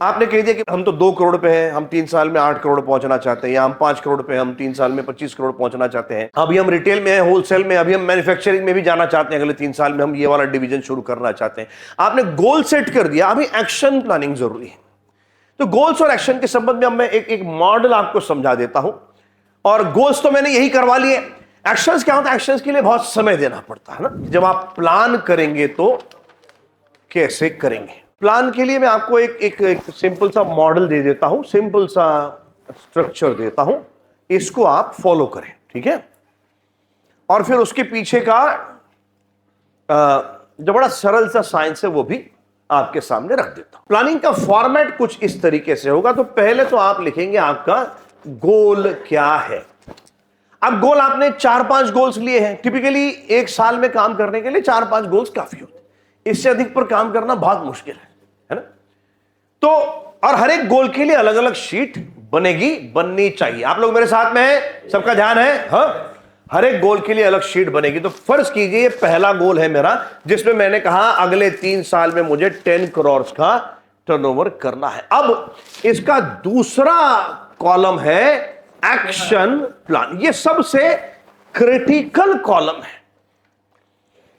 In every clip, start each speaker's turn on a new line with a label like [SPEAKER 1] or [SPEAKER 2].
[SPEAKER 1] आपने कह दिया कि हम तो 2 करोड़ पे हैं, हम 3 साल में 8 करोड़ पहुंचना चाहते हैं, या हम 5 करोड़ पे हैं, हम 3 साल में 25 करोड़ पहुंचना चाहते हैं। अभी हम रिटेल में हैं, होलसेल में, अभी हम मैन्युफैक्चरिंग में भी जाना चाहते हैं, अगले 3 साल में हम ये वाला डिवीजन शुरू करना चाहते हैं। आपने गोल सेट कर दिया, अभी एक्शन प्लानिंग जरूरी है। तो गोल्स और एक्शन के संबंध में मैं एक मॉडल आपको समझा देता हूं। और गोल्स तो मैंने यही करवा लिए, एक्शंस क्या होता है? एक्शंस के लिए बहुत समय देना पड़ता है ना। जब आप प्लान करेंगे तो कैसे करेंगे? प्लान के लिए मैं आपको एक सिंपल सा मॉडल दे देता हूं, सिंपल सा स्ट्रक्चर देता हूं, इसको आप फॉलो करें, ठीक है? और फिर उसके पीछे का जो बड़ा सरल सा साइंस है वो भी आपके सामने रख देता हूं। प्लानिंग का फॉर्मेट कुछ इस तरीके से होगा। तो पहले तो आप लिखेंगे आपका गोल क्या है। अब गोल आपने 4-5 गोल्स लिए हैं। टिपिकली एक साल में काम करने के लिए 4-5 गोल्स काफी होते हैं, इससे अधिक पर काम करना बहुत मुश्किल है ना? तो और हर एक गोल के लिए अलग अलग शीट बनेगी, बननी चाहिए। आप लोग मेरे साथ में हैं? सबका ध्यान है? हाँ, हर एक गोल के लिए अलग शीट बनेगी। तो फर्ज कीजिए ये पहला गोल है मेरा, जिसमें मैंने कहा अगले 3 साल में मुझे 10 करोड़ का टर्नओवर करना है। अब इसका दूसरा कॉलम है एक्शन प्लान। ये सबसे क्रिटिकल कॉलम है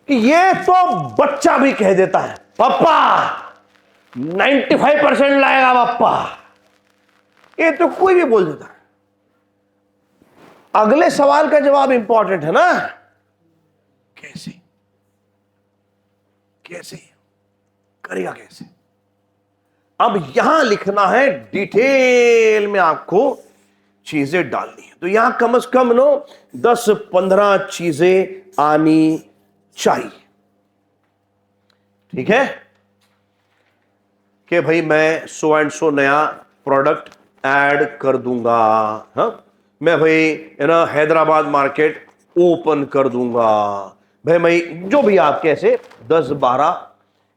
[SPEAKER 1] कि ये तो बच्चा भी कह देता है, पापा 95% लाएगा पापा, ये तो कोई भी बोल देता है। अगले सवाल का जवाब इंपॉर्टेंट है ना, कैसे कैसे करेगा, कैसे? अब यहां लिखना है, डिटेल में आपको चीजें डालनी है। तो यहां कम से कम 10-15 चीजें आनी चाहिए, ठीक है? कि भाई मैं सो एंड सो नया प्रोडक्ट ऐड कर दूंगा, हाँ? मैं भाई हैदराबाद मार्केट ओपन कर दूंगा, भाई जो भी आपके ऐसे 10-12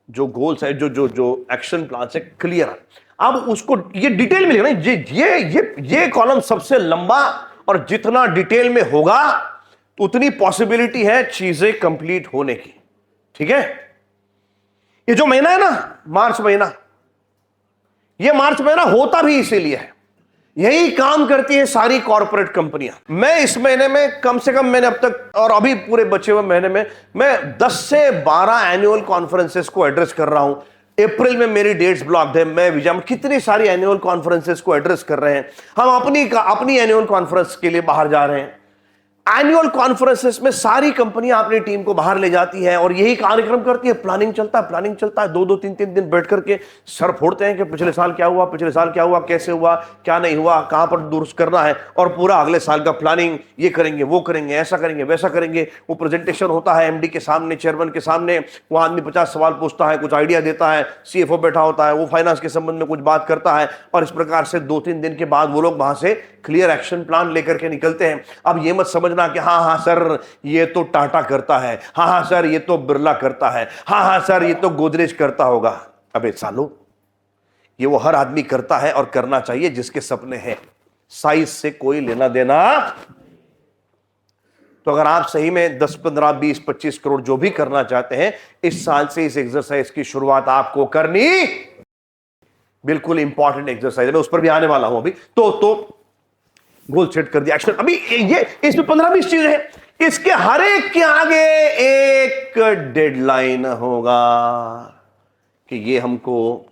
[SPEAKER 1] जो गोल्स है, जो जो जो एक्शन प्लान से क्लियर है। अब उसको ये डिटेल में लिखना। ये कॉलम सबसे लंबा, और जितना डिटेल में होगा उतनी पॉसिबिलिटी है चीजें कंप्लीट होने की, ठीक है? ये जो महीना है ना, मार्च महीना, ये मार्च महीना होता भी इसीलिए है, यही काम करती है सारी कॉर्पोरेट कंपनियां। मैं इस महीने में कम से कम, मैंने अब तक और अभी पूरे बचे हुए महीने में मैं 10 से 12 एनुअल कॉन्फ्रेंसेस को एड्रेस कर रहा हूं। अप्रैल में मेरी डेट्स ब्लॉक्ड है, मैं विजय कितनी सारी एनुअल कॉन्फ्रेंसेस को एड्रेस कर रहे हैं। हम अपनी एनुअल कॉन्फ्रेंस के लिए बाहर जा रहे हैं। एनुअल कॉन्फ्रेंसेस में सारी कंपनियां अपनी टीम को बाहर ले जाती है और यही कार्यक्रम करती है। प्लानिंग चलता है 2-2 3-3 दिन बैठ करके सर फोड़ते हैं कि पिछले साल क्या हुआ, कैसे हुआ, क्या नहीं हुआ, कहां पर दुरुस्त करना है, और पूरा अगले साल का प्लानिंग, ये करेंगे, वो करेंगे, ऐसा करेंगे, वैसा करेंगे। वो प्रेजेंटेशन होता है एमडी के सामने, चेयरमैन के सामने, वो आदमी 50 सवाल पूछता है, कुछ आइडिया देता है, सीएफओ बैठा होता है, वो फाइनेंस के संबंध में कुछ बात करता है, और इस प्रकार से 2-3 दिन के बाद वो लोग वहां से क्लियर एक्शन प्लान लेकर के निकलते हैं। अब ये मत समझना कि हाँ सर ये तो टाटा करता है, हाँ सर ये तो बिरला करता है, हाँ सर ये तो गोदरेज करता होगा। अबे सालो, ये वो हर आदमी करता है और करना चाहिए जिसके सपने हैं। साइज से कोई लेना देना। तो अगर आप सही में 10, 15, 20, 25 करोड़ जो भी करना चाहते हैं, इस साल से इस एक्सरसाइज की शुरुआत आपको करनी, बिल्कुल इंपॉर्टेंट एक्सरसाइज है, मैं उस पर भी आने वाला हूं अभी। तो गोल सेट कर दिया, एक्शन। अभी ये इसमें 15-20 चीजें हैं, इसके हर एक के आगे एक डेडलाइन होगा कि ये हमको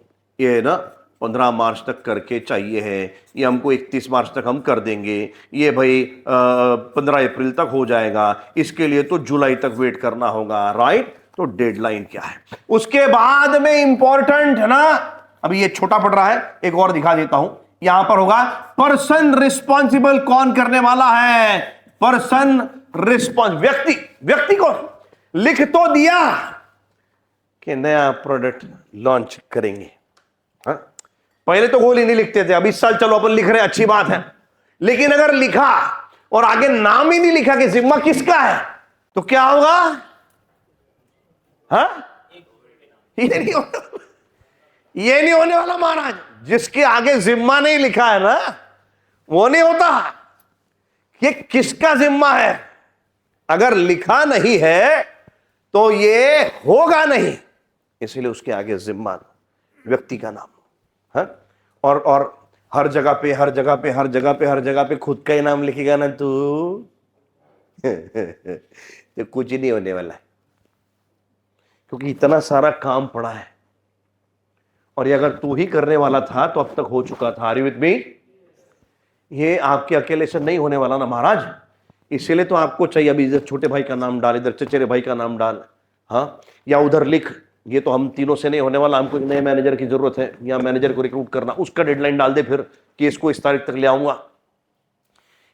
[SPEAKER 1] 15 मार्च तक करके चाहिए है, ये हमको 31 मार्च तक हम कर देंगे, ये भाई 15 अप्रैल तक हो जाएगा, इसके लिए तो जुलाई तक वेट करना होगा, राइट? तो डेडलाइन क्या है? उसके बाद में इंपॉर्टेंट है ना, अभी ये छोटा पड़ रहा है, एक और दिखा देता हूं। यहां पर होगा पर्सन रिस्पॉन्सिबल, कौन करने वाला है? पर्सन रिस्पॉन्स, व्यक्ति कौन? लिख तो दिया कि नया प्रोडक्ट लॉन्च करेंगे, हा? पहले तो गोल ही नहीं लिखते थे, अब इस साल चलो अपन लिख रहे हैं, अच्छी बात है। लेकिन अगर लिखा और आगे नाम ही नहीं लिखा कि जिम्मा किसका है, तो क्या होगा? ये नहीं होने वाला महाराज। जिसके आगे जिम्मा नहीं लिखा है ना, वो नहीं होता। ये किसका जिम्मा है? अगर लिखा नहीं है तो ये होगा नहीं, इसलिए उसके आगे जिम्मा, व्यक्ति का नाम। हाँ? और हर जगह पे हर जगह पे हर जगह पे हर जगह पे खुद का ही नाम लिखेगा ना तू तो कुछ ही नहीं होने वाला है, क्योंकि इतना सारा काम पड़ा है। और ये अगर तू ही करने वाला था तो अब तक हो चुका था। Are you with me? ये आपके अकेले से नहीं होने वाला ना महाराज। इसीलिए तो आपको चाहिए अभी इधर छोटे भाई का नाम डाल, इधर चचेरे भाई का नाम डाल, हाँ, या उधर लिख। ये तो हम तीनों से नहीं होने वाला, हमको एक नए मैनेजर की जरूरत है, या मैनेजर को रिक्रूट करना, उसका डेडलाइन डाल दे फिर कि इसको इस तारीख तक ले आऊंगा।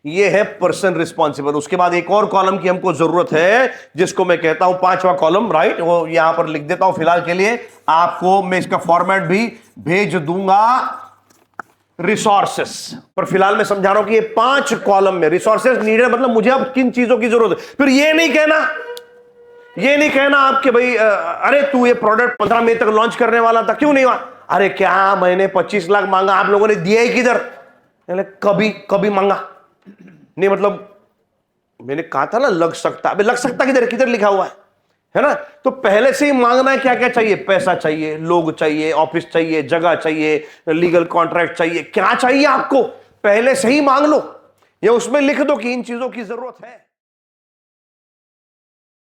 [SPEAKER 1] ये है पर्सन रिस्पॉन्सिबल। उसके बाद एक और कॉलम की हमको जरूरत है, जिसको मैं कहता हूं पांचवा कॉलम, राइट, वो यहां पर लिख देता हूं फिलहाल के लिए आपको। मैं इसका फॉर्मेट भी भेज दूंगा, रिसोर्सेस। पर फिलहाल मैं समझा रहा हूं कि ये 5 कॉलम में रिसोर्सेस नीडेड, मतलब मुझे अब किन चीजों की जरूरत है। फिर ये नहीं कहना आप कि भाई अरे तू ये प्रोडक्ट 15 मई तक लॉन्च करने वाला था, क्यों नहीं हुआ? अरे क्या मैंने 25 लाख मांगा, आप लोगों ने दिया ही किधर? कभी मांगा नहीं, मतलब मैंने कहा था ना लग सकता। अबे लग सकता किधर, किधर लिखा हुआ है ना? तो पहले से ही मांगना है। क्या क्या चाहिए? पैसा चाहिए, लोग चाहिए, ऑफिस चाहिए, जगह चाहिए, लीगल कॉन्ट्रैक्ट चाहिए, क्या चाहिए आपको पहले से ही मांग लो, या उसमें लिख दो कि इन चीजों की जरूरत है।